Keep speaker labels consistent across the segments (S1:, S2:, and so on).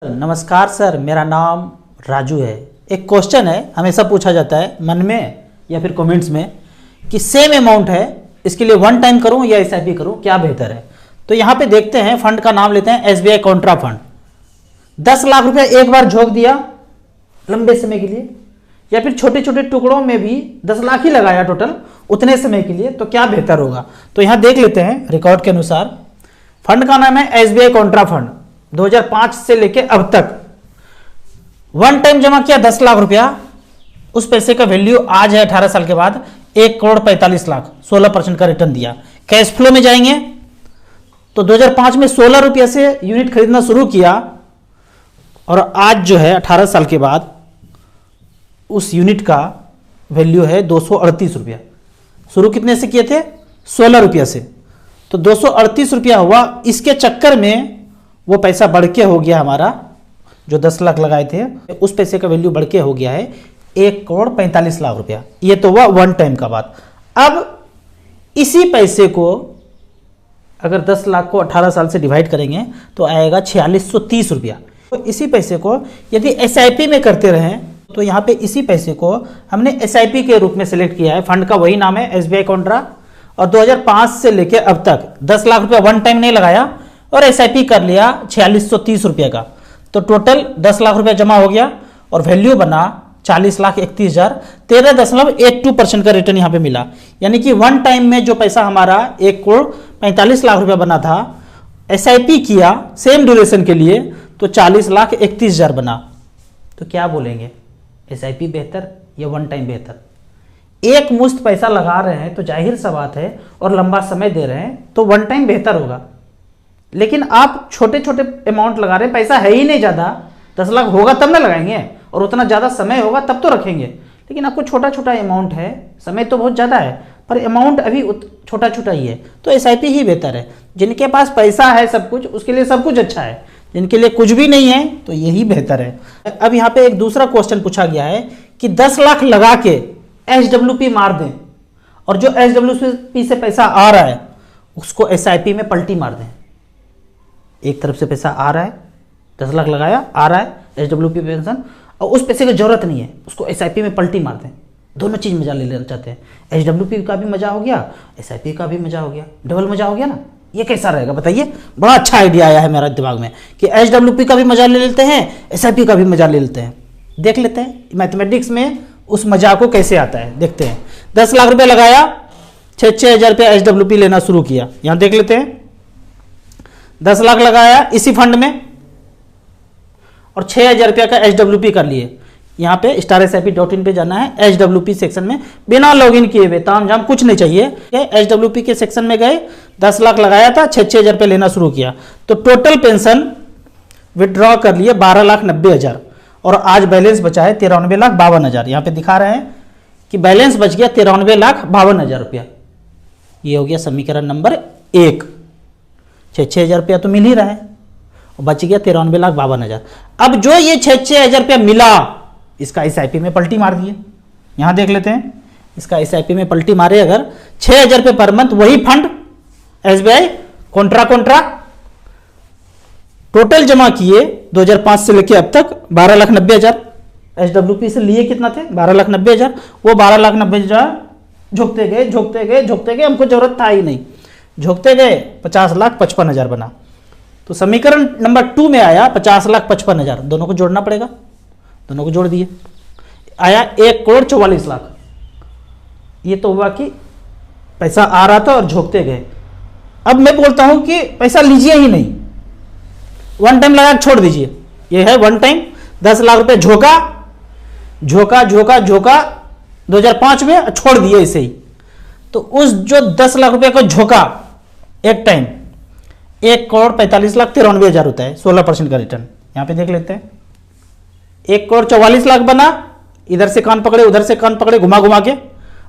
S1: नमस्कार सर, मेरा नाम राजू है। एक क्वेश्चन है, हमेशा पूछा जाता है मन में या फिर कमेंट्स में कि सेम अमाउंट है, इसके लिए वन टाइम करूं या एसआईपी करूं, क्या बेहतर है। तो यहां पे देखते हैं, फंड का नाम लेते हैं एसबीआई कॉन्ट्रा फंड। 10 लाख रुपया एक बार झोंक दिया लंबे समय के लिए, या फिर छोटे छोटे टुकड़ों में भी 10 लाख ही लगाया टोटल उतने समय के लिए, तो क्या बेहतर होगा। तो यहां देख लेते हैं रिकॉर्ड के अनुसार। फंड का नाम है एसबीआई कॉन्ट्रा फंड। 2005 से लेके अब तक वन टाइम जमा किया 10 लाख रुपया, उस पैसे का वैल्यू आज है 18 साल के बाद 1,45,00,000, 16% का रिटर्न दिया। कैश फ्लो में जाएंगे तो 2005 में 16 रुपया से यूनिट खरीदना शुरू किया और आज जो है 18 साल के बाद उस यूनिट का वैल्यू है 238 रुपया। शुरू कितने से किए थे? 16 रुपया से, तो 238 रुपया हुआ। इसके चक्कर में वो पैसा बढ़ के हो गया हमारा, जो 10 लाख लगाए थे उस पैसे का वैल्यू बढ़ के हो गया है 1,45,00,000 रुपया। ये तो हुआ वन टाइम का बात। अब इसी पैसे को अगर 10 लाख को 18 साल से डिवाइड करेंगे तो आएगा 4630 रुपया। तो इसी पैसे को यदि एसआईपी में करते रहें तो यहाँ पे इसी पैसे को हमने एसआईपी के रूप में सिलेक्ट किया है। फंड का वही नाम है एसबीआई कॉन्ट्रा, और 2005 से लेके अब तक 10 लाख रुपया वन टाइम नहीं लगाया और एसआईपी कर लिया 4630 रुपये का। तो टोटल 10 लाख रुपया जमा हो गया और वैल्यू बना 40,31,000। 13.82% का रिटर्न यहाँ पे मिला। यानी कि वन टाइम में जो पैसा हमारा 1,45,00,000 रुपया बना था, एसआईपी किया सेम ड्यूरेशन के लिए तो 40,31,000 बना। तो क्या बोलेंगे, एसआईपी बेहतर या वन टाइम बेहतर? एक मुश्त पैसा लगा रहे हैं तो जाहिर सा बात है, और लंबा समय दे रहे हैं तो वन टाइम बेहतर होगा। लेकिन आप छोटे छोटे अमाउंट लगा रहे हैं, पैसा है ही नहीं ज़्यादा, 10 लाख होगा तब ना लगाएंगे, और उतना ज़्यादा समय होगा तब तो रखेंगे। लेकिन आपको छोटा छोटा अमाउंट है, समय तो बहुत ज़्यादा है पर अमाउंट अभी छोटा छोटा ही है, तो एसआईपी ही बेहतर है। जिनके पास पैसा है सब कुछ, उसके लिए सब कुछ अच्छा है। जिनके लिए कुछ भी नहीं है तो यही बेहतर है। अब यहाँ पे एक दूसरा क्वेश्चन पूछा गया है कि 10 लाख लगा के एचडब्ल्यूपी मार दें, और जो एचडब्ल्यूपी से पैसा आ रहा है उसको एसआईपी में पलटी मार दें। एक तरफ से पैसा आ रहा है, 10 लाख लगाया, आ रहा है एचडब्ल्यूपी पेंशन, और उस पैसे की जरूरत नहीं है, उसको एसआईपी में पलटी मार दें। दोनों चीज मजा ले लेना चाहते हैं, एचडब्ल्यूपी का भी मजा हो गया, एसआईपी का भी मजा हो गया, डबल मजा हो गया ना। ये कैसा रहेगा बताइए? बड़ा अच्छा आइडिया आया है मेरे दिमाग में कि एचडब्ल्यूपी का भी मजा ले लेते हैं, एसआईपी का भी मजा ले लेते हैं। देख लेते हैं मैथमेटिक्स में उस मजा को कैसे आता है, देखते हैं। 10 लाख रुपया लगाया, 6,000 रुपया एचडब्ल्यूपी लेना शुरू किया। यहां देख लेते हैं, 10 लाख लगाया इसी फंड में और 6,000 रुपया का एचडब्ल्यूपी कर लिए। यहाँ पे StarSIP.in पे जाना है, एचडब्ल्यूपी सेक्शन में बिना लॉगिन किए हुए, तामझाम कुछ नहीं चाहिए। एचडब्ल्यूपी के सेक्शन में गए, 10 लाख लगाया था, 6,000 रुपया लेना शुरू किया, तो टोटल पेंशन विड्रॉ कर लिए 12,90,000 और आज बैलेंस बचा है 93,52,000। यहाँ पे दिखा रहे हैं कि बैलेंस बच गया 93,52,000 रुपया। ये हो गया समीकरण नंबर 1। 6,000 रुपया तो मिल ही रहा है, बच गया 93,52,000। अब जो ये 6,000 रुपया मिला, इसका एसआईपी में पलटी मार दिए। यहां देख लेते हैं, इसका एसआईपी में पलटी मारे अगर 6,000 रुपये पर मंथ, वही फंड एसबीआई कॉन्ट्रा टोटल जमा किए 2005 से लेके अब तक 12,90,000। एचडब्ल्यूपी से लिए कितना थे? 12,90,000। वो 12,90,000 झोंकते गए, हमको जरूरत था ही नहीं, झोंकते गए 50,55,000 बना। तो समीकरण नंबर 2 में आया 50,55,000। दोनों को जोड़ना पड़ेगा, दोनों को जोड़ दिए, आया 1,44,00,000। ये तो हुआ कि पैसा आ रहा था और झोंकते गए। अब मैं बोलता हूं कि पैसा लीजिए ही नहीं, वन टाइम लगा छोड़ दीजिए। ये है वन टाइम, 10 लाख रुपए झोंका 2005 में, छोड़ दिए इसे ही। तो उस जो 10 लाख रुपए को झोंका एक टाइम, 1,45,93,000 होता है, 16% का रिटर्न। यहां पे देख लेते हैं, 1,44,00,000 बना, इधर से कान पकड़े उधर से कान पकड़े घुमा घुमा के,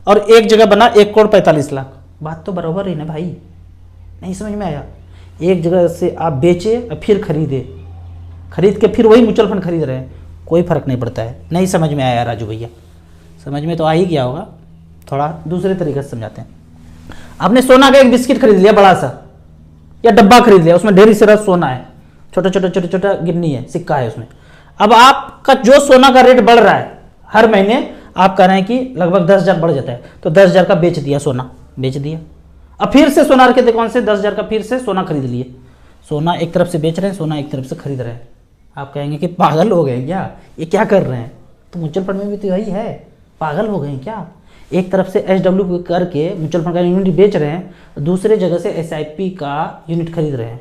S1: और एक जगह बना 1,45,00,000। बात तो बराबर ही ना भाई, नहीं समझ में आया? एक जगह से आप बेचे और फिर खरीद के फिर वही म्यूचुअल फंड खरीद रहे हैं, कोई फर्क नहीं पड़ता है। नहीं समझ में आया राजू भैया? समझ में तो आ ही गया होगा, थोड़ा दूसरे तरीके से समझाते हैं। आपने सोना का एक बिस्किट खरीद लिया बड़ा सा, या डब्बा खरीद लिया, उसमें ढेर सारा सोना है, छोटा छोटा छोटा छोटा गिन्नी है, सिक्का है उसमें। अब आपका जो सोना का रेट बढ़ रहा है हर महीने, आप कह रहे हैं कि लगभग 10,000 बढ़ जाता है, तो 10,000 का बेच दिया, सोना बेच दिया। अब फिर से सोनार के दुकान से 10,000 का फिर से सोना खरीद लिए। सोना एक तरफ से बेच रहे हैं, सोना एक तरफ से खरीद रहे हैं। आप कहेंगे कि पागल हो गए क्या, ये क्या कर रहे हैं? तो म्यूचुअल फंड में भी तो यही है, पागल हो गए क्या? एक तरफ से SW करके म्यूचुअल फंड का यूनिट बेच रहे हैं, दूसरे जगह से SIP का यूनिट खरीद रहे हैं।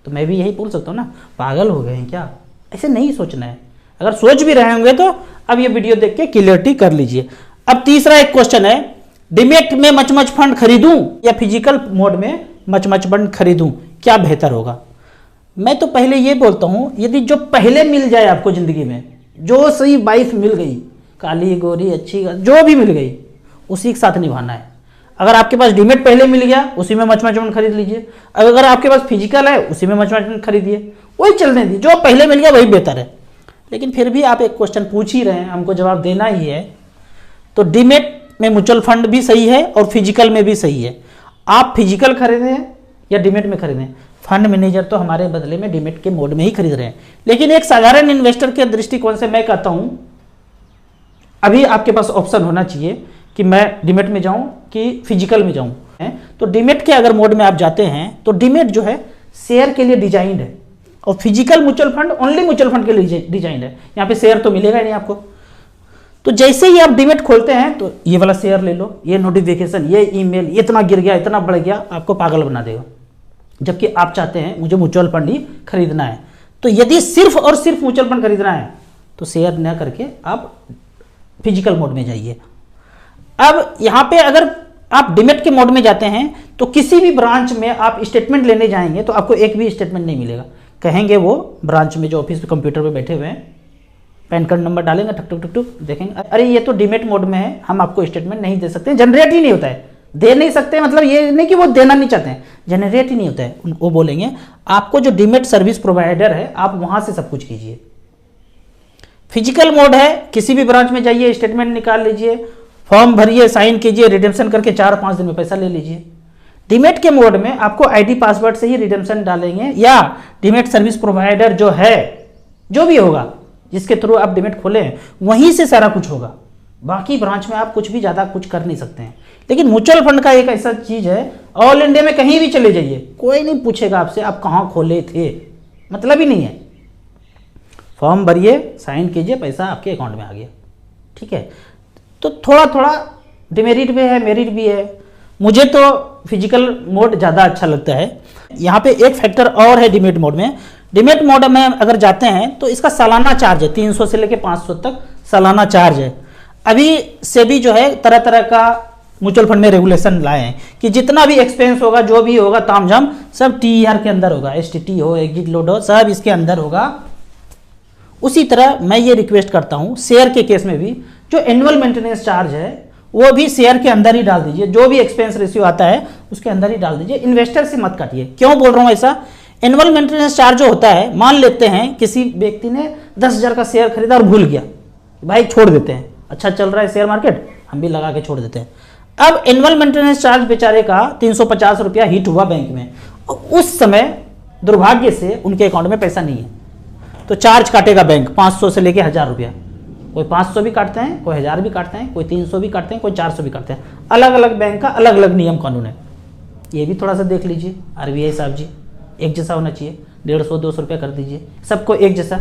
S1: तो मैं भी यही बोल सकता हूँ ना, पागल हो गए हैं क्या? ऐसे नहीं सोचना है। अगर सोच भी रहे होंगे तो अब ये वीडियो देख के क्लियरिटी कर लीजिए। अब तीसरा एक क्वेश्चन है, डीमैट में मच फंड खरीदूं या फिजिकल मोड में मच फंड खरीदूं, क्या बेहतर होगा? मैं तो पहले ये बोलता हूं, यदि जो पहले मिल जाए आपको जिंदगी में, जो सही वाइफ मिल गई, काली गोरी अच्छी जो भी मिल गई, उसी के साथ निभाना है। अगर आपके पास डीमैट पहले मिल गया, उसी में मच फंड खरीद लीजिए। अगर आपके पास फिजिकल है, उसी में मच फंड खरीदिए, वही चलने दीजिए, जो पहले मिल गया वही बेहतर है। लेकिन फिर भी आप एक क्वेश्चन पूछ ही रहे हैं, हमको जवाब देना ही है। तो डीमैट में म्यूचुअल फंड भी सही है और फिजिकल में भी सही है। आप फिजिकल खरीदें या डीमैट में खरीदें, फंड मैनेजर तो हमारे बदले में डीमैट के मोड में ही खरीद रहे हैं। लेकिन एक साधारण इन्वेस्टर के दृष्टिकोण से मैं कहता हूं, अभी आपके पास ऑप्शन होना चाहिए कि मैं डीमैट में जाऊं कि फिजिकल में जाऊं। तो डीमैट के अगर मोड में आप जाते हैं तो डीमैट जो है शेयर के लिए डिजाइंड है, और physical mutual fund only mutual fund के लिए डिजाइंड है। यहाँ पे शेयर तो मिलेगा ही नहीं आपको। तो जैसे ही आप डीमैट खोलते हैं तो ये वाला शेयर ले लो, ये नोटिफिकेशन, ये ईमेल, इतना गिर गया, इतना बढ़ गया, आपको पागल बना देगा। जबकि आप चाहते हैं मुझे म्यूचुअल फंड ही खरीदना है। तो यदि सिर्फ और सिर्फ म्यूचुअल फंड खरीदना है तो शेयर न करके आप फिजिकल मोड में जाइए। अब यहाँ पे अगर आप डीमैट के मोड में जाते हैं तो किसी भी ब्रांच में आप स्टेटमेंट लेने जाएंगे तो आपको एक भी स्टेटमेंट नहीं मिलेगा। कहेंगे वो ब्रांच में जो ऑफिस पे कंप्यूटर पे बैठे हुए हैं, पैन कार्ड नंबर डालेंगे, टक टक टक टक, देखेंगे अरे ये तो डीमैट मोड में है, हम आपको स्टेटमेंट नहीं दे सकते, जनरेट ही नहीं होता है। दे नहीं सकते मतलब ये नहीं कि वो देना नहीं चाहते हैं, जनरेट ही नहीं होता है। वो बोलेंगे आपको जो डीमैट सर्विस प्रोवाइडर है आप वहां से सब कुछ कीजिए। फिजिकल मोड है, किसी भी ब्रांच में जाइए, स्टेटमेंट निकाल लीजिए, फॉर्म भरिए, साइन कीजिए, रिडेम्पशन करके 4-5 दिन में पैसा ले लीजिए। डीमैट के मोड में आपको आईडी पासवर्ड से ही रिडेम्पशन डालेंगे, या डीमैट सर्विस प्रोवाइडर जो है, जो भी होगा जिसके थ्रू आप डीमैट खोले हैं वहीं से सारा कुछ होगा। बाकी ब्रांच में आप कुछ भी ज़्यादा कुछ कर नहीं सकते हैं। लेकिन म्यूचुअल फंड का एक ऐसा चीज़ है, ऑल इंडिया में कहीं भी चले जाइए, कोई नहीं पूछेगा आपसे आप कहाँ खोले थे, मतलब ही नहीं है। फॉर्म भरिए, साइन कीजिए, पैसा आपके अकाउंट में आ गया। ठीक है, तो थोड़ा थोड़ा डिमेरिट भी है, मेरिट भी है। मुझे तो फिजिकल मोड ज़्यादा अच्छा लगता है। यहाँ पे एक फैक्टर और है डीमैट मोड में। डीमैट मोड में अगर जाते हैं तो इसका सालाना चार्ज है, 300 से लेकर 500 तक सालाना चार्ज है। अभी सेबी जो है तरह तरह का म्यूचुअल फंड में रेगुलेशन लाए हैं कि जितना भी एक्सपेंस होगा, जो भी होगा तामझाम, सब TER के अंदर होगा, STT हो, एग्जिट लोड हो, सब इसके अंदर होगा। उसी तरह मैं ये रिक्वेस्ट करता हूँ, शेयर के केस में भी जो एनुअल मेंटेनेंस चार्ज है वो भी शेयर के अंदर ही डाल दीजिए, जो भी एक्सपेंस रेशियो आता है उसके अंदर ही डाल दीजिए, इन्वेस्टर से मत काटिए। क्यों बोल रहा हूँ ऐसा? एनुअल मेंटेनेंस चार्ज जो होता है, मान लेते हैं किसी व्यक्ति ने 10,000 का शेयर खरीदा और भूल गया, भाई छोड़ देते हैं, अच्छा चल रहा है शेयर मार्केट, हम भी लगा के छोड़ देते हैं। अब एनुअल मेंटेनेंस चार्ज बेचारे का 350 रुपया हिट हुआ बैंक में, उस समय दुर्भाग्य से उनके अकाउंट में पैसा नहीं है, तो चार्ज काटेगा बैंक 500 से लेके 1000 रुपया। कोई 500 भी काटते हैं, कोई 1000 भी काटते हैं, कोई 300 भी काटते हैं, कोई 400 भी काटते हैं। अलग अलग बैंक का अलग अलग नियम कानून है, ये भी थोड़ा सा देख लीजिए। RBI साहब जी, एक जैसा होना चाहिए, 150-200 रुपया कर दीजिए सबको एक जैसा,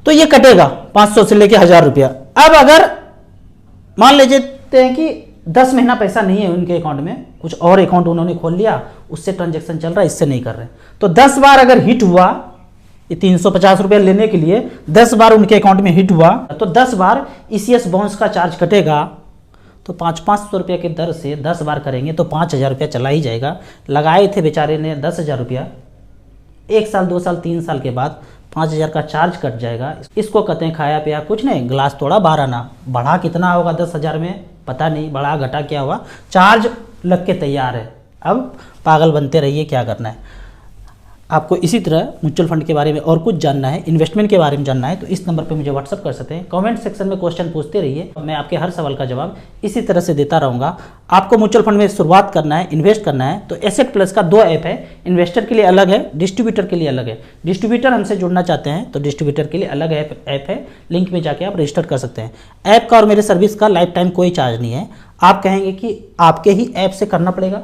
S1: तो ये कटेगा 500 से लेके 1000 रुपया। अब अगर मान लेते हैं कि 10 महीना पैसा नहीं है उनके अकाउंट में, कुछ और अकाउंट उन्होंने खोल लिया, उससे ट्रांजेक्शन चल रहा है, इससे नहीं कर रहे, तो 10 बार अगर हिट हुआ, ये 350 रुपया लेने के लिए 10 बार उनके अकाउंट में हिट हुआ, तो 10 बार ECS बाउंस का चार्ज कटेगा। तो 500-500 रुपये के दर से 10 बार करेंगे तो 5000 रुपया चला ही जाएगा। लगाए थे बेचारे ने 10,000 रुपया, 1 साल 2 साल 3 साल के बाद 5000 का चार्ज कट जाएगा। इसको कहते हैं खाया पिया कुछ नहीं, ग्लास तोड़ा 12 आना। बढ़ा कितना होगा 10,000 में पता नहीं, बढ़ा घटा क्या हुआ, चार्ज लग के तैयार है। अब पागल बनते रहिए, क्या करना है। आपको इसी तरह म्यूचुअल फंड के बारे में और कुछ जानना है, इन्वेस्टमेंट के बारे में जानना है, तो इस नंबर पे मुझे व्हाट्सअप कर सकते हैं। कमेंट सेक्शन में क्वेश्चन पूछते रहिए, मैं आपके हर सवाल का जवाब इसी तरह से देता रहूँगा। आपको म्यूचुअल फंड में शुरुआत करना है, इन्वेस्ट करना है, तो एसेट प्लस का 2 ऐप है, इन्वेस्टर के लिए अलग है, डिस्ट्रीब्यूटर के लिए अलग है। डिस्ट्रीब्यूटर हमसे जुड़ना चाहते हैं तो डिस्ट्रीब्यूटर के लिए अलग ऐप है, लिंक में जाके आप रजिस्टर कर सकते हैं। ऐप का और मेरे सर्विस का लाइफ टाइम कोई चार्ज नहीं है। आप कहेंगे कि आपके ही ऐप से करना पड़ेगा,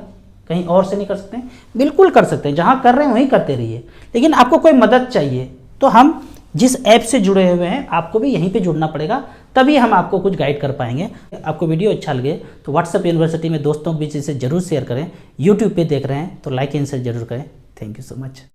S1: कहीं और से नहीं कर सकते हैं, बिल्कुल कर सकते हैं, जहाँ कर रहे हैं वहीं करते रहिए। लेकिन आपको कोई मदद चाहिए तो हम जिस ऐप से जुड़े हुए हैं आपको भी यहीं पे जुड़ना पड़ेगा, तभी हम आपको कुछ गाइड कर पाएंगे। आपको वीडियो अच्छा लगे तो व्हाट्सएप यूनिवर्सिटी में दोस्तों के बीच इसे जरूर शेयर करें। यूट्यूब पे देख रहे हैं तो लाइक एंड शेयर जरूर करें। Thank you so much.